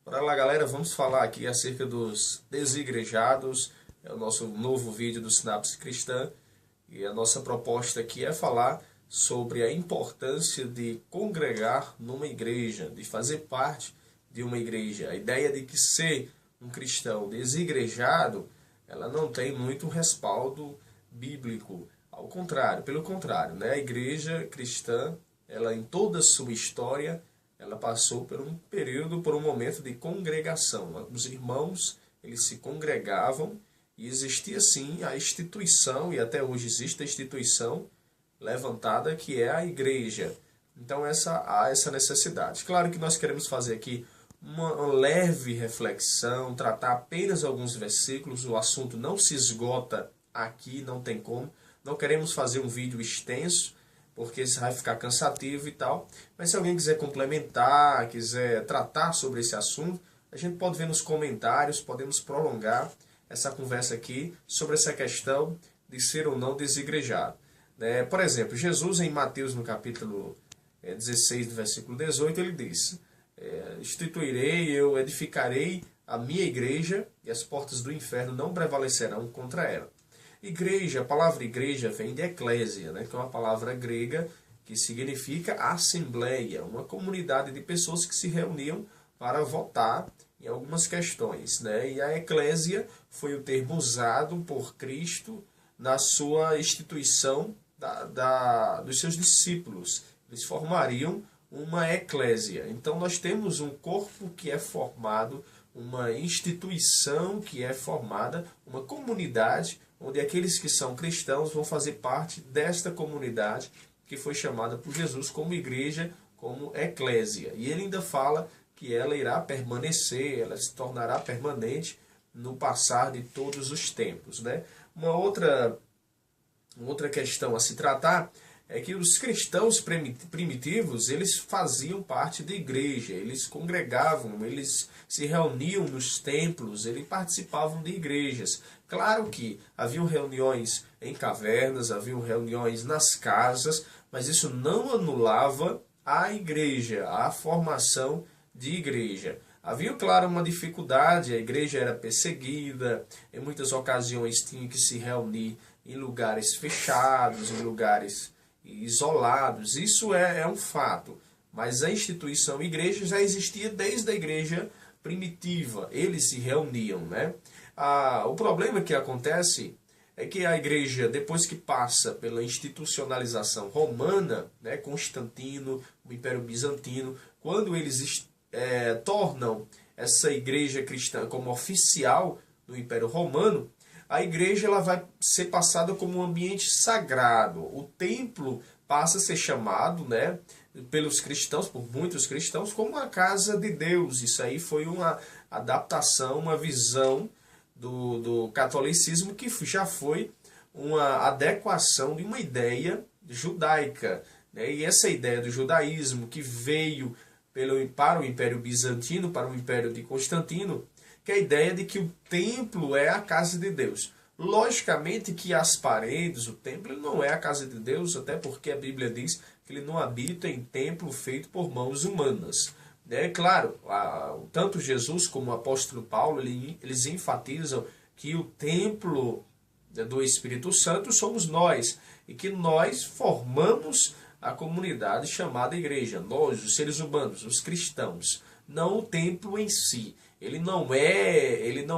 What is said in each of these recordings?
Bora lá, galera, vamos falar aqui acerca dos desigrejados. É o nosso novo vídeo do Sinapse Cristã. E a nossa proposta aqui é falar sobre a importância de congregar numa igreja, de fazer parte de uma igreja. A ideia de que ser um cristão desigrejado, ela não tem muito respaldo bíblico. Ao contrário, pelo contrário, né? A igreja cristã, ela em toda a sua história, ela passou por um período, por um momento de congregação. Os irmãos, eles se congregavam e existia sim a instituição, e até hoje existe a instituição levantada, que é a igreja. Então há essa necessidade. Claro que nós queremos fazer aqui uma leve reflexão, tratar apenas alguns versículos, o assunto não se esgota aqui, não tem como. Não queremos fazer um vídeo extenso, porque isso vai ficar cansativo e tal. Mas se alguém quiser complementar, quiser tratar sobre esse assunto, a gente pode ver nos comentários, podemos prolongar essa conversa aqui sobre essa questão de ser ou não desigrejado. Por exemplo, Jesus em Mateus no capítulo 16, do versículo 18, ele diz: instituirei, eu edificarei a minha igreja e as portas do inferno não prevalecerão contra ela. Igreja, a palavra igreja vem de eclésia, que é uma palavra grega que significa assembleia, uma comunidade de pessoas que se reuniam para votar em algumas questões. E a eclésia foi o termo usado por Cristo na sua instituição dos seus discípulos. Eles formariam uma eclésia. Então nós temos um corpo que é formado, uma instituição que é formada, uma comunidade, onde aqueles que são cristãos vão fazer parte desta comunidade que foi chamada por Jesus como igreja, como eclésia. E ele ainda fala que ela irá permanecer, ela se tornará permanente no passar de todos os tempos. Uma outra questão a se tratar é que os cristãos primitivos, eles faziam parte da igreja, eles congregavam, eles se reuniam nos templos, eles participavam de igrejas. Claro que haviam reuniões em cavernas, haviam reuniões nas casas, mas isso não anulava a igreja, a formação de igreja. Havia, claro, uma dificuldade, a igreja era perseguida, em muitas ocasiões tinha que se reunir em lugares fechados, em lugares isolados. Isso é um fato, mas a instituição igreja já existia desde a igreja primitiva, eles se reuniam. O problema que acontece é que a igreja, depois que passa pela institucionalização romana, Constantino, o Império Bizantino, quando eles tornam essa igreja cristã como oficial do Império Romano, a igreja ela vai ser passada como um ambiente sagrado. O templo passa a ser chamado, pelos cristãos, por muitos cristãos, como a casa de Deus. Isso aí foi uma adaptação, uma visão do catolicismo, que já foi uma adequação de uma ideia judaica. E essa ideia do judaísmo que veio para o Império Bizantino, para o Império de Constantino, que é a ideia de que o templo é a casa de Deus. Logicamente que as paredes, o templo, não é a casa de Deus, até porque a Bíblia diz que ele não habita em templo feito por mãos humanas. Claro, tanto Jesus como o apóstolo Paulo, eles enfatizam que o templo do Espírito Santo somos nós, e que nós formamos a comunidade chamada igreja, nós, os seres humanos, os cristãos, não o templo em si. Ele não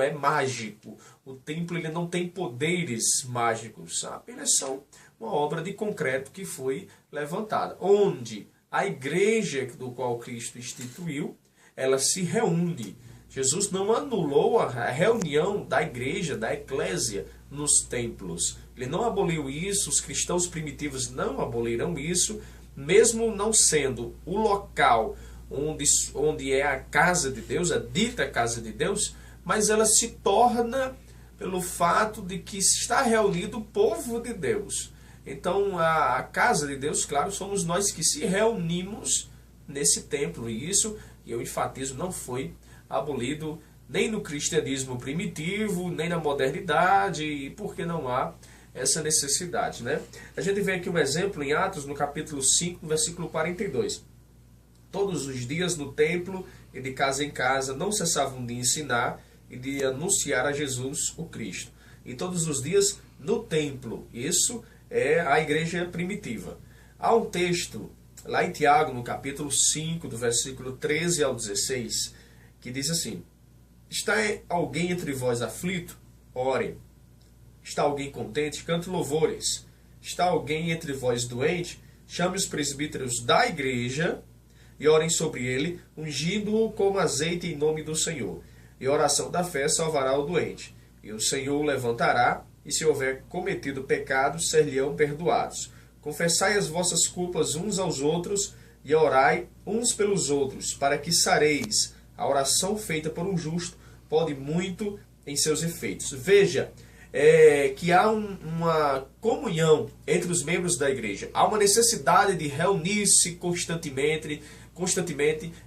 é mágico. O templo ele não tem poderes mágicos. Apenas são uma obra de concreto que foi levantada. Onde a igreja do qual Cristo instituiu, ela se reúne. Jesus não anulou a reunião da igreja, da eclésia, nos templos. Ele não aboliu isso, os cristãos primitivos não aboliram isso, mesmo não sendo o local onde é a casa de Deus, a dita casa de Deus, mas ela se torna pelo fato de que está reunido o povo de Deus. Então a casa de Deus, claro, somos nós que se reunimos nesse templo, e isso, eu enfatizo, não foi abolido nem no cristianismo primitivo, nem na modernidade, porque não há essa necessidade. A gente vê aqui um exemplo em Atos, no capítulo 5, versículo 42. Todos os dias no templo e de casa em casa não cessavam de ensinar e de anunciar a Jesus o Cristo. E todos os dias no templo. Isso é a igreja primitiva. Há um texto lá em Tiago, no capítulo 5, do versículo 13 ao 16, que diz assim: está alguém entre vós aflito? Ore. Está alguém contente? Cante louvores. Está alguém entre vós doente? Chame os presbíteros da igreja e orem sobre ele, ungindo-o com azeite em nome do Senhor. E a oração da fé salvará o doente. E o Senhor o levantará, e se houver cometido pecados, ser-lhe-ão perdoados. Confessai as vossas culpas uns aos outros, e orai uns pelos outros, para que sareis. A oração feita por um justo pode muito em seus efeitos. Veja que há uma comunhão entre os membros da igreja. Há uma necessidade de reunir-se constantemente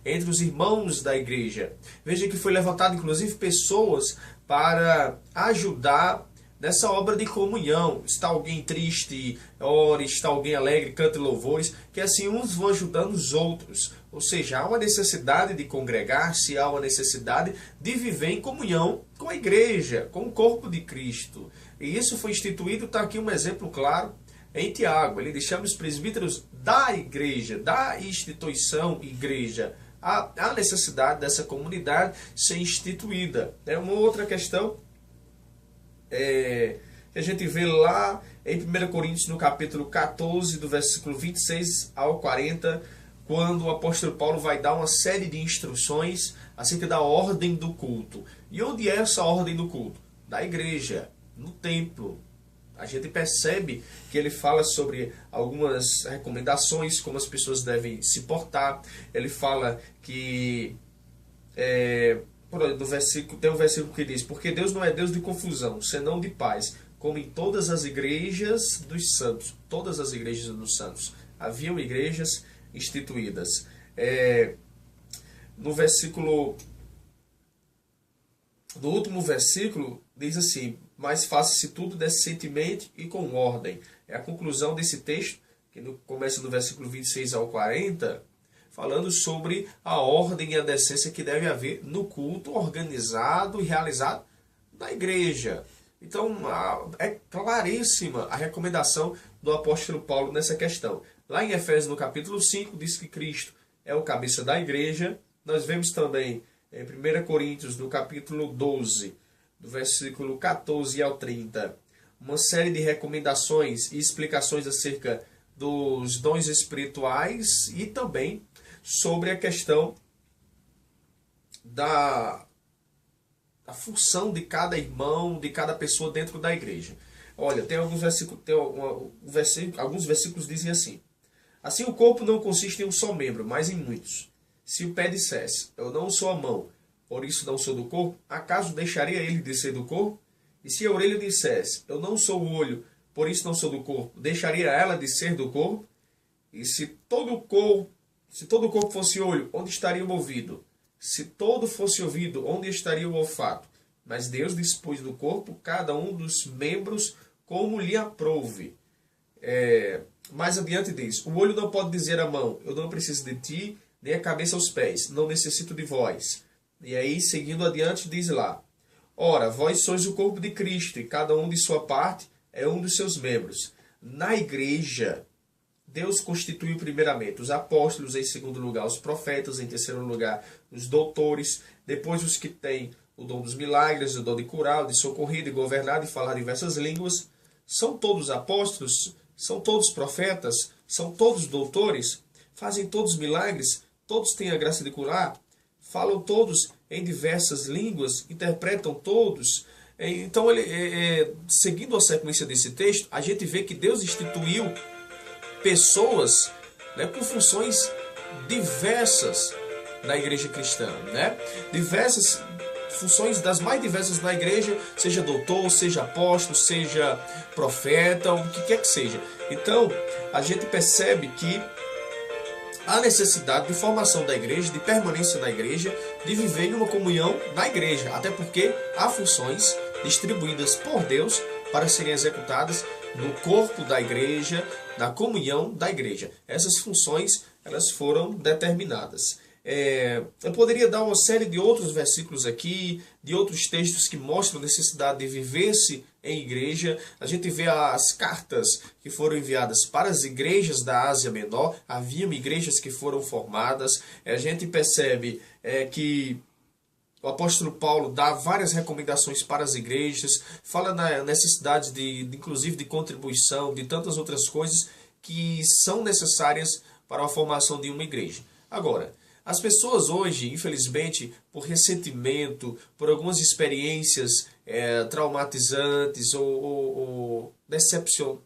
entre os irmãos da igreja. Veja que foi levantado inclusive pessoas para ajudar nessa obra de comunhão. Está alguém triste, ore. Está alguém alegre, cante louvores. Que assim uns vão ajudando os outros. Ou seja, há uma necessidade de congregar-se, há uma necessidade de viver em comunhão com a igreja, com o corpo de Cristo. E isso foi instituído, está aqui um exemplo claro, em Tiago. Ele chama os presbíteros da igreja, da instituição igreja. Há necessidade dessa comunidade ser instituída. É uma outra questão que a gente vê lá em 1 Coríntios, no capítulo 14, do versículo 26 ao 40, quando o apóstolo Paulo vai dar uma série de instruções acerca da ordem do culto. E onde é essa ordem do culto? Da igreja, no templo. A gente percebe que ele fala sobre algumas recomendações, como as pessoas devem se portar. Ele fala que tem um versículo que diz: porque Deus não é Deus de confusão, senão de paz, como em todas as igrejas dos santos. Todas as igrejas dos santos. Haviam igrejas instituídas. No último versículo diz assim: mas faça-se tudo decentemente e com ordem. É a conclusão desse texto, que começa no versículo 26 ao 40, falando sobre a ordem e a decência que deve haver no culto organizado e realizado na igreja. Então, é claríssima a recomendação do apóstolo Paulo nessa questão. Lá em Efésios, no capítulo 5, diz que Cristo é o cabeça da igreja. Nós vemos também em 1 Coríntios, no capítulo 12, do versículo 14 ao 30, uma série de recomendações e explicações acerca dos dons espirituais e também sobre a questão da função de cada irmão, de cada pessoa dentro da igreja. Olha, tem alguns versículos dizem assim: assim o corpo não consiste em um só membro, mas em muitos. Se o pé dissesse: eu não sou a mão, por isso não sou do corpo, acaso deixaria ele de ser do corpo? E se a orelha dissesse: eu não sou o olho, por isso não sou do corpo, deixaria ela de ser do corpo? E se todo o corpo fosse olho, onde estaria o ouvido? Se todo fosse ouvido, onde estaria o olfato? Mas Deus dispôs do corpo cada um dos membros como lhe aprouve. Mais adiante diz: o olho não pode dizer à mão: eu não preciso de ti, nem a cabeça aos pés, não necessito de vós. E aí, seguindo adiante, diz lá: ora, vós sois o corpo de Cristo, e cada um de sua parte é um dos seus membros. Na igreja, Deus constituiu primeiramente os apóstolos, em segundo lugar os profetas, em terceiro lugar os doutores, depois os que têm o dom dos milagres, o dom de curar, de socorrer, de governar, de falar diversas línguas. São todos apóstolos? São todos profetas? São todos doutores? Fazem todos milagres? Todos têm a graça de curar? Falam todos em diversas línguas? Interpretam todos? Então, seguindo a sequência desse texto, a gente vê que Deus instituiu pessoas, com funções diversas na igreja cristã. Diversas funções, das mais diversas na igreja, seja doutor, seja apóstolo, seja profeta, o que quer que seja. Então, a gente percebe que há necessidade de formação da igreja, de permanência na igreja, de viver em uma comunhão na igreja, até porque há funções distribuídas por Deus para serem executadas no corpo da igreja, na comunhão da igreja. Essas funções, elas foram determinadas. Eu poderia dar uma série de outros versículos aqui, de outros textos que mostram a necessidade de viver-se em igreja. A gente vê as cartas que foram enviadas para as igrejas da Ásia Menor. Haviam igrejas que foram formadas. A gente percebe que o apóstolo Paulo dá várias recomendações para as igrejas, fala na necessidade inclusive de contribuição, de tantas outras coisas que são necessárias para a formação de uma igreja. Agora, as pessoas hoje, infelizmente, por ressentimento, por algumas experiências traumatizantes ou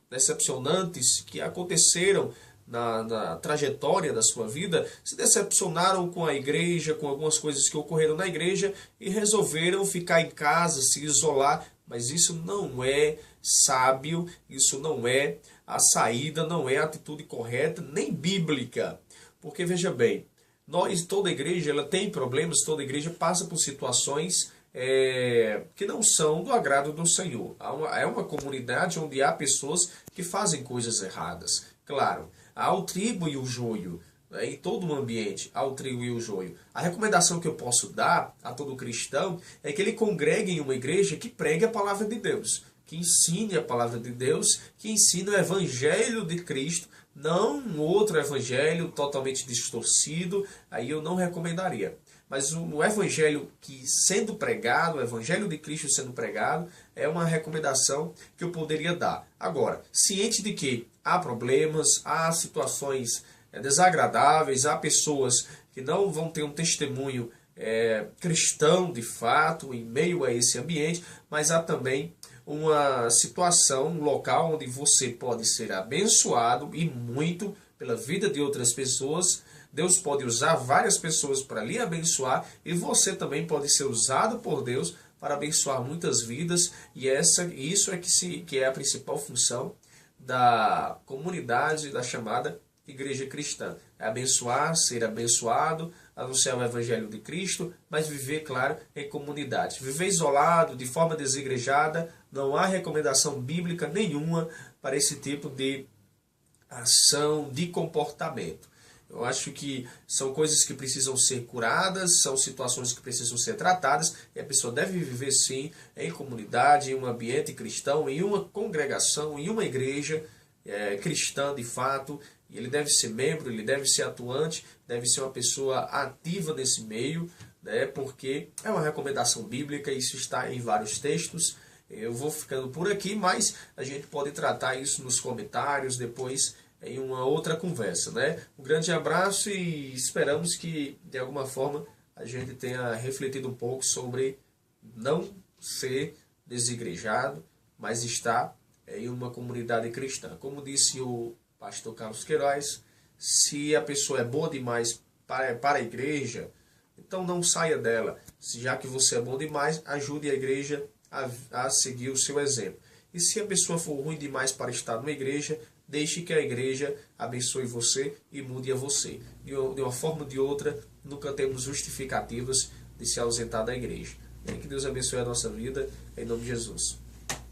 decepcionantes que aconteceram na trajetória da sua vida, se decepcionaram com a igreja, com algumas coisas que ocorreram na igreja e resolveram ficar em casa, se isolar. Mas isso não é sábio, isso não é a saída, não é a atitude correta, nem bíblica. Porque, veja bem, toda igreja ela tem problemas, toda igreja passa por situações que não são do agrado do Senhor. É uma comunidade onde há pessoas que fazem coisas erradas. Claro, há o trigo e o joio. Em todo o ambiente, há o trigo e o joio. A recomendação que eu posso dar a todo cristão é que ele congregue em uma igreja que pregue a palavra de Deus, que ensine a palavra de Deus, que ensine o evangelho de Cristo, não um outro evangelho totalmente distorcido, aí eu não recomendaria. Mas o evangelho que sendo pregado, o evangelho de Cristo sendo pregado, é uma recomendação que eu poderia dar. Agora, ciente de que há problemas, há situações desagradáveis, há pessoas que não vão ter um testemunho cristão de fato em meio a esse ambiente, mas há também uma situação, um local onde você pode ser abençoado e muito pela vida de outras pessoas. Deus pode usar várias pessoas para lhe abençoar e você também pode ser usado por Deus para abençoar muitas vidas. E isso é que é a principal função da comunidade da chamada Igreja Cristã. É abençoar, ser abençoado, anunciar o Evangelho de Cristo, mas viver, claro, em comunidade. Viver isolado, de forma desigrejada, não há recomendação bíblica nenhuma para esse tipo de ação, de comportamento. Eu acho que são coisas que precisam ser curadas, são situações que precisam ser tratadas, e a pessoa deve viver sim em comunidade, em um ambiente cristão, em uma congregação, em uma igreja cristã de fato. E ele deve ser membro, ele deve ser atuante, deve ser uma pessoa ativa nesse meio, né, porque é uma recomendação bíblica, isso está em vários textos. Eu vou ficando por aqui, mas a gente pode tratar isso nos comentários depois em uma outra conversa, né? Um grande abraço e esperamos que, de alguma forma, a gente tenha refletido um pouco sobre não ser desigrejado, mas estar em uma comunidade cristã. Como disse o pastor Carlos Queiroz, se a pessoa é boa demais para a igreja, então não saia dela. Já que você é bom demais, ajude a igreja a seguir o seu exemplo. E se a pessoa for ruim demais para estar numa igreja, deixe que a igreja abençoe você e mude a você. De uma forma ou de outra, nunca temos justificativas de se ausentar da igreja. E que Deus abençoe a nossa vida, em nome de Jesus.